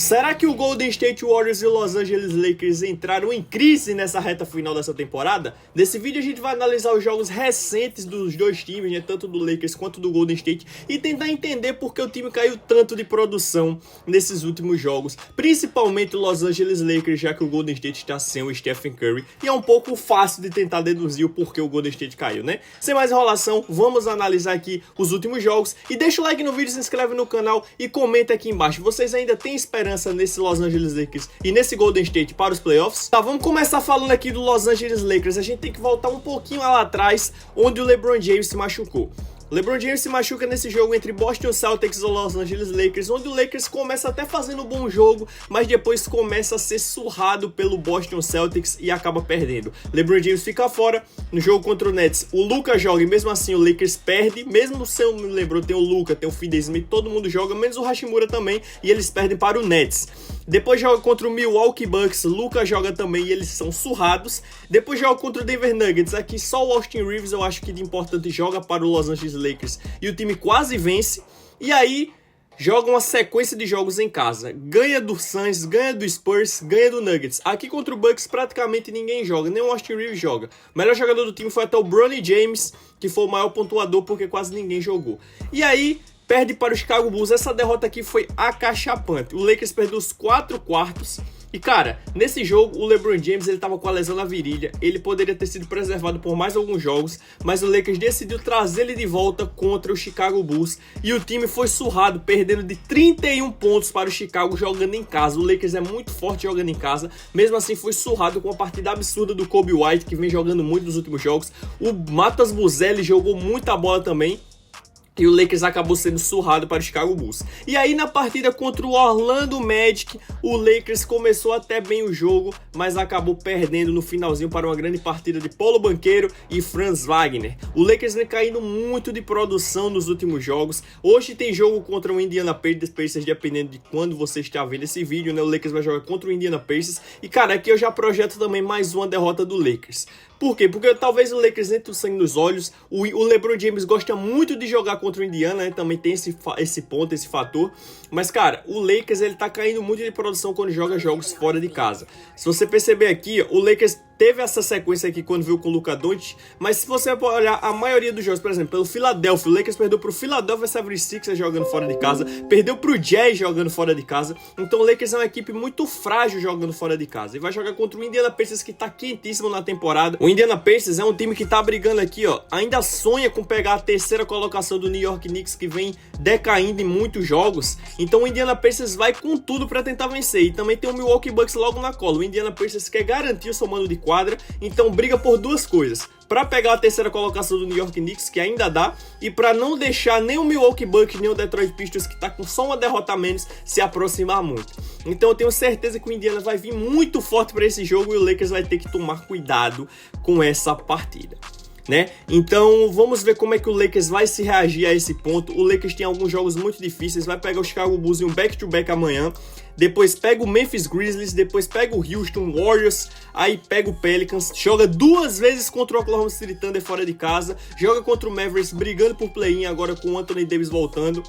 Será que o Golden State Warriors e o Los Angeles Lakers entraram em crise nessa reta final dessa temporada? Nesse vídeo a gente vai analisar os jogos recentes dos dois times, né, tanto do Lakers quanto do Golden State, e tentar entender por que o time caiu tanto de produção nesses últimos jogos, principalmente o Los Angeles Lakers, já que o Golden State está sem o Stephen Curry, e é um pouco fácil de tentar deduzir o porquê o Golden State caiu, né? Sem mais enrolação, vamos analisar aqui os últimos jogos, e deixa o like no vídeo, se inscreve no canal e comenta aqui embaixo. Vocês ainda têm esperança nesse Los Angeles Lakers e nesse Golden State para os playoffs? Tá, vamos começar falando aqui do Los Angeles Lakers. A gente tem que voltar um pouquinho lá atrás, onde o LeBron James se machucou. LeBron James se machuca nesse jogo entre Boston Celtics e Los Angeles Lakers, onde o Lakers começa até fazendo um bom jogo, mas depois começa a ser surrado pelo Boston Celtics e acaba perdendo. LeBron James fica fora. No jogo contra o Nets, o Luka joga e mesmo assim o Lakers perde, mesmo sem o LeBron, tem o Luka, tem o Finney Smith, todo mundo joga, menos o Hashimura também, e eles perdem para o Nets. Depois joga contra o Milwaukee Bucks, Luka joga também e eles são surrados. Depois joga contra o Denver Nuggets, aqui só o Austin Reeves eu acho que de importante joga para o Los Angeles Lakers e o time quase vence. E aí joga uma sequência de jogos em casa, ganha do Suns, ganha do Spurs, ganha do Nuggets. Aqui contra o Bucks praticamente ninguém joga, nem o Austin Reeves joga. O melhor jogador do time foi até o Bronny James, que foi o maior pontuador porque quase ninguém jogou. E aí perde para o Chicago Bulls. Essa derrota aqui foi acachapante. O Lakers perdeu os 4 quartos. E cara, nesse jogo o LeBron James ele tava com a lesão na virilha. Ele poderia ter sido preservado por mais alguns jogos, mas o Lakers decidiu trazer ele de volta contra o Chicago Bulls. E o time foi surrado, perdendo de 31 pontos para o Chicago jogando em casa. O Lakers é muito forte jogando em casa. Mesmo assim foi surrado com uma partida absurda do Coby White, que vem jogando muito nos últimos jogos. O Matas Buzelli jogou muita bola também. E o Lakers acabou sendo surrado para o Chicago Bulls. E aí na partida contra o Orlando Magic, o Lakers começou até bem o jogo, mas acabou perdendo no finalzinho para uma grande partida de Paulo Banchero e Franz Wagner. O Lakers vem caindo muito de produção nos últimos jogos. Hoje tem jogo contra o Indiana Pacers, dependendo de quando você está vendo esse vídeo, né? O Lakers vai jogar contra o Indiana Pacers. E cara, aqui eu já projeto também mais uma derrota do Lakers. Por quê? Porque talvez o Lakers entre o sangue nos olhos. O LeBron James gosta muito de jogar contra o Indiana, né? Também tem esse ponto, esse fator. Mas, cara, o Lakers ele tá caindo muito de produção quando joga jogos fora de casa. Se você perceber aqui, o Lakers teve essa sequência aqui quando veio com o Luka Doncic, mas se você olhar a maioria dos jogos, por exemplo, pelo Philadelphia, o Lakers perdeu pro Philadelphia 76ers jogando fora de casa, perdeu pro Jazz jogando fora de casa. Então o Lakers é uma equipe muito frágil jogando fora de casa e vai jogar contra o Indiana Pacers, que tá quentíssimo na temporada. O Indiana Pacers é um time que tá brigando aqui, ó, ainda sonha com pegar a terceira colocação do New York Knicks, que vem decaindo em muitos jogos. Então o Indiana Pacers vai com tudo para tentar vencer. E também tem o Milwaukee Bucks logo na cola. O Indiana Pacers quer garantir o seu mando de quadra, então briga por duas coisas: para pegar a terceira colocação do New York Knicks, que ainda dá, e para não deixar nem o Milwaukee Bucks nem o Detroit Pistons, que tá com só uma derrota a menos, se aproximar muito. Então eu tenho certeza que o Indiana vai vir muito forte para esse jogo e o Lakers vai ter que tomar cuidado com essa partida, né? Então vamos ver como é que o Lakers vai se reagir a esse ponto. O Lakers tem alguns jogos muito difíceis, vai pegar o Chicago Bulls em um back-to-back amanhã, depois pega o Memphis Grizzlies, depois pega o Houston Warriors, aí pega o Pelicans, joga 2 vezes contra o Oklahoma City Thunder fora de casa, joga contra o Mavericks brigando por play-in agora com o Anthony Davis voltando.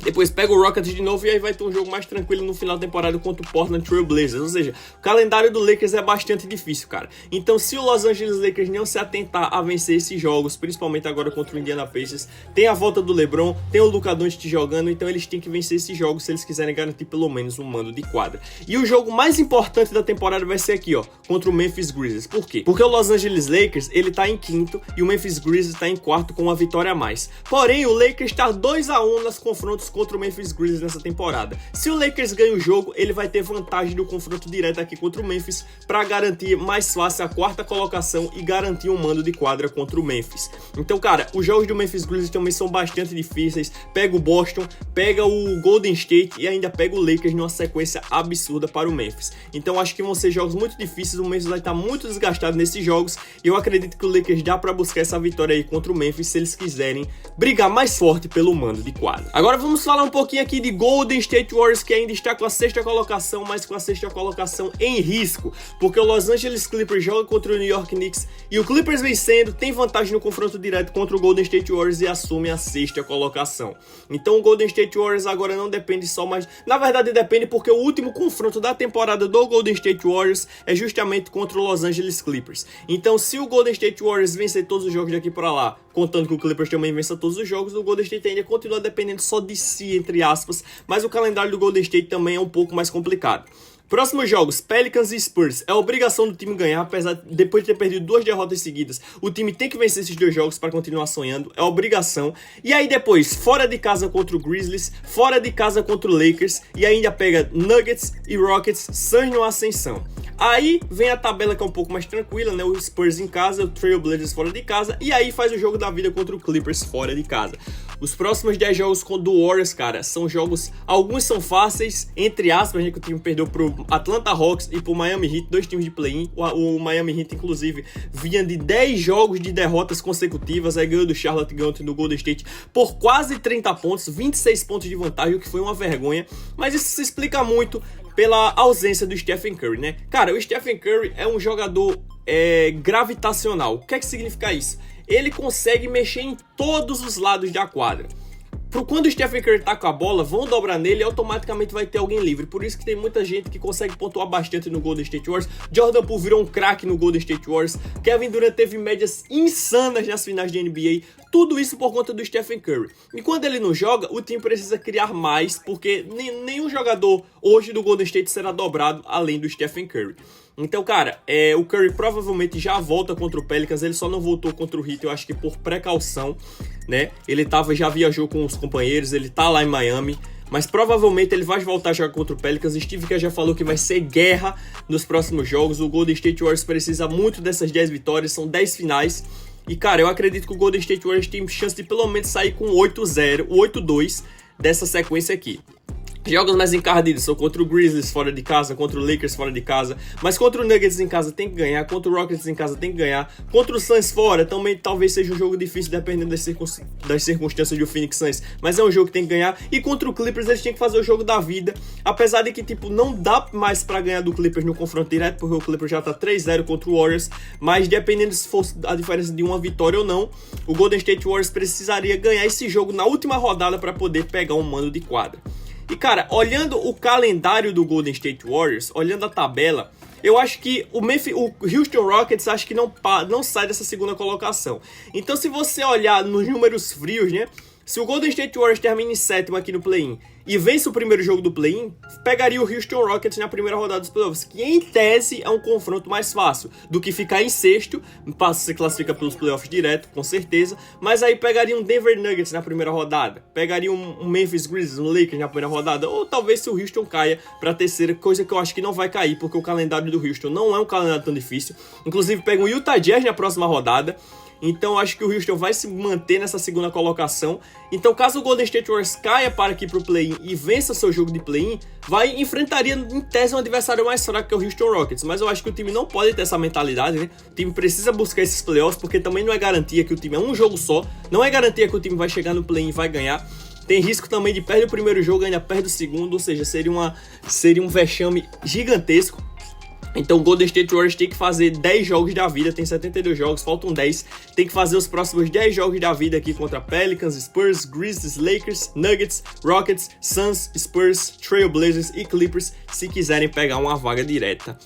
Depois pega o Rockets de novo e aí vai ter um jogo mais tranquilo no final da temporada contra o Portland Trail Blazers. Ou seja, o calendário do Lakers é bastante difícil, cara. Então se o Los Angeles Lakers não se atentar a vencer esses jogos, principalmente agora contra o Indiana Pacers, tem a volta do LeBron, tem o Luka Doncic jogando, então eles têm que vencer esses jogos se eles quiserem garantir pelo menos um mando de quadra. E o jogo mais importante da temporada vai ser aqui, ó, contra o Memphis Grizzlies. Por quê? Porque o Los Angeles Lakers, ele tá em quinto e o Memphis Grizzlies tá em quarto com uma vitória a mais. Porém, o Lakers tá 2-1 nas confrontos contra o Memphis Grizzlies nessa temporada. Se o Lakers ganha o jogo, ele vai ter vantagem do confronto direto aqui contra o Memphis para garantir mais fácil a 4ª colocação e garantir um mando de quadra contra o Memphis. Então, cara, os jogos do Memphis Grizzlies também são bastante difíceis. Pega o Boston, pega o Golden State e ainda pega o Lakers numa sequência absurda para o Memphis. Então, acho que vão ser jogos muito difíceis. O Memphis vai estar muito desgastado nesses jogos e eu acredito que o Lakers dá para buscar essa vitória aí contra o Memphis se eles quiserem brigar mais forte pelo mando de quadra. Agora vamos Vamos falar um pouquinho aqui de Golden State Warriors, que ainda está com a 6ª colocação, mas com a 6ª colocação em risco, porque o Los Angeles Clippers joga contra o New York Knicks e o Clippers vencendo tem vantagem no confronto direto contra o Golden State Warriors e assume a 6ª colocação. Então o Golden State Warriors agora não depende só mais, na verdade depende porque o último confronto da temporada do Golden State Warriors é justamente contra o Los Angeles Clippers. Então se o Golden State Warriors vencer todos os jogos daqui para lá, contando que o Clippers também vença todos os jogos, o Golden State ainda continua dependendo só de si, entre aspas, mas o calendário do Golden State também é um pouco mais complicado. Próximos jogos, Pelicans e Spurs. É obrigação do time ganhar, apesar de depois de ter perdido 2 derrotas seguidas, o time tem que vencer esses 2 jogos para continuar sonhando, é obrigação. E aí depois, fora de casa contra o Grizzlies, fora de casa contra o Lakers, e ainda pega Nuggets e Rockets, Suns numa ascensão. Aí vem a tabela que é um pouco mais tranquila, né? O Spurs em casa, o Trail Blazers fora de casa, e aí faz o jogo da vida contra o Clippers fora de casa. Os próximos 10 jogos do Warriors, cara, são jogos, alguns são fáceis, entre aspas, né, que o time perdeu pro Atlanta Hawks e pro Miami Heat, 2 times de play-in. O Miami Heat, inclusive, vinha de 10 jogos de derrotas consecutivas, aí ganhou do Charlotte, ganhou do Golden State por quase 30 pontos, 26 pontos de vantagem, o que foi uma vergonha, mas isso se explica muito pela ausência do Stephen Curry, né? Cara, o Stephen Curry é um jogador gravitacional. O que é que significa isso? Ele consegue mexer em todos os lados da quadra. Quando o Stephen Curry tá com a bola, vão dobrar nele e automaticamente vai ter alguém livre. Por isso que tem muita gente que consegue pontuar bastante no Golden State Warriors. Jordan Poole virou um craque no Golden State Warriors. Kevin Durant teve médias insanas nas finais de NBA. Tudo isso por conta do Stephen Curry. E quando ele não joga, o time precisa criar mais, porque nenhum jogador hoje do Golden State será dobrado além do Stephen Curry. Então, cara, o Curry provavelmente já volta contra o Pelicans, ele só não voltou contra o Heat, eu acho que por precaução, né? Ele já viajou com os companheiros, ele tá lá em Miami, mas provavelmente ele vai voltar a jogar contra o Pelicans. Steve Kerr já falou que vai ser guerra nos próximos jogos. O Golden State Warriors precisa muito dessas 10 vitórias, são 10 finais. E, cara, eu acredito que o Golden State Warriors tem chance de pelo menos sair com 8-0, 8-2 dessa sequência aqui. Jogos mais encardidos são contra o Grizzlies fora de casa, contra o Lakers fora de casa, mas contra o Nuggets em casa tem que ganhar, contra o Rockets em casa tem que ganhar, contra o Suns fora também talvez seja um jogo difícil dependendo das circunstâncias do Phoenix Suns, mas é um jogo que tem que ganhar. E contra o Clippers eles têm que fazer o jogo da vida, apesar de que tipo não dá mais pra ganhar do Clippers no confronto direto, porque o Clippers já tá 3-0 contra o Warriors, mas dependendo se fosse a diferença de uma vitória ou não, o Golden State Warriors precisaria ganhar esse jogo na última rodada para poder pegar um mando de quadra. E, cara, olhando o calendário do Golden State Warriors, olhando a tabela, eu acho que o Houston Rockets acho que não sai dessa 2ª colocação. Então, se você olhar nos números frios, né? Se o Golden State Warriors termina em 7º aqui no play-in e vence o primeiro jogo do play-in, pegaria o Houston Rockets na primeira rodada dos playoffs, que em tese é um confronto mais fácil do que ficar em 6º, se classifica pelos playoffs direto, com certeza, mas aí pegaria um Denver Nuggets na primeira rodada, pegaria um Memphis Grizzlies, um Lakers na primeira rodada, ou talvez se o Houston caia para a terceira, coisa que eu acho que não vai cair, porque o calendário do Houston não é um calendário tão difícil. Inclusive pega um Utah Jazz na próxima rodada. Então acho que o Houston vai se manter nessa 2ª colocação. Então caso o Golden State Warriors caia para aqui pro play-in e vença seu jogo de play-in, enfrentaria em tese um adversário mais fraco que é o Houston Rockets. Mas eu acho que o time não pode ter essa mentalidade, né? O time precisa buscar esses playoffs, porque também não é garantia que o time é um jogo só. Não é garantia que o time vai chegar no play-in e vai ganhar. Tem risco também de perder o primeiro jogo e ainda perde o segundo, ou seja, seria um vexame gigantesco. Então o Golden State Warriors tem que fazer 10 jogos da vida, tem 72 jogos, faltam 10. Tem que fazer os próximos 10 jogos da vida aqui contra Pelicans, Spurs, Grizzlies, Lakers, Nuggets, Rockets, Suns, Spurs, Trail Blazers e Clippers, se quiserem pegar uma vaga direta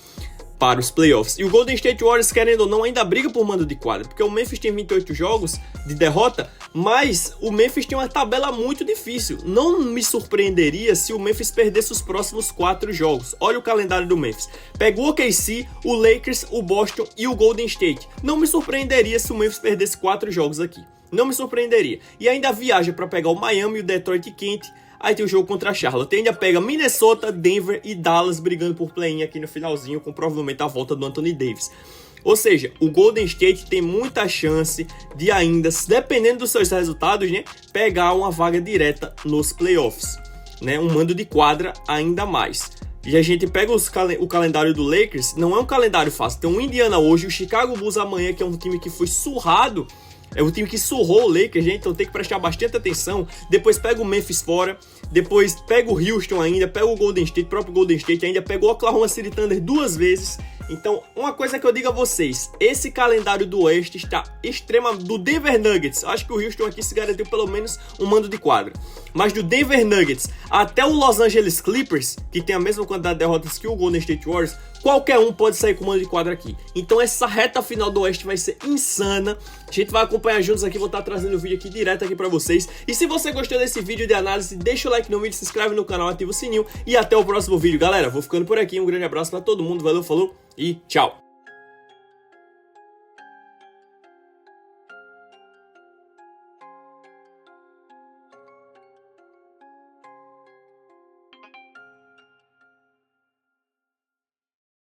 para os playoffs. E o Golden State Warriors, querendo ou não, ainda briga por mando de quadra, porque o Memphis tem 28 jogos de derrota, mas o Memphis tem uma tabela muito difícil. Não me surpreenderia se o Memphis perdesse os próximos 4 jogos. Olha o calendário do Memphis. Pega o OKC, o Lakers, o Boston e o Golden State. Não me surpreenderia se o Memphis perdesse 4 jogos aqui. Não me surpreenderia. E ainda viaja para pegar o Miami, o Detroit quente. Aí tem o jogo contra a Charlotte. Ainda pega Minnesota, Denver e Dallas brigando por play-in aqui no finalzinho, com provavelmente a volta do Anthony Davis. Ou seja, o Golden State tem muita chance de ainda, dependendo dos seus resultados, né, pegar uma vaga direta nos playoffs, né, um mando de quadra ainda mais. E a gente pega o calendário do Lakers, não é um calendário fácil. Tem o Indiana hoje, o Chicago Bulls amanhã, que é um time que foi surrado É o time que surrou o Lakers, gente, então tem que prestar bastante atenção. Depois pega o Memphis fora, depois pega o Houston ainda, pega o Golden State, próprio Golden State ainda, pega o Oklahoma City Thunder 2 vezes. Então, uma coisa que eu digo a vocês, esse calendário do Oeste está extremamente... Do Denver Nuggets, acho que o Houston aqui se garantiu pelo menos um mando de quadra. Mas do Denver Nuggets até o Los Angeles Clippers, que tem a mesma quantidade de derrotas que o Golden State Warriors, qualquer um pode sair com mando de quadra aqui. Então essa reta final do Oeste vai ser insana. A gente vai acompanhar juntos aqui, vou estar trazendo o vídeo aqui direto aqui pra vocês. E se você gostou desse vídeo de análise, deixa o like no vídeo, se inscreve no canal, ativa o sininho e até o próximo vídeo. Galera, vou ficando por aqui, um grande abraço pra todo mundo, valeu, falou e tchau!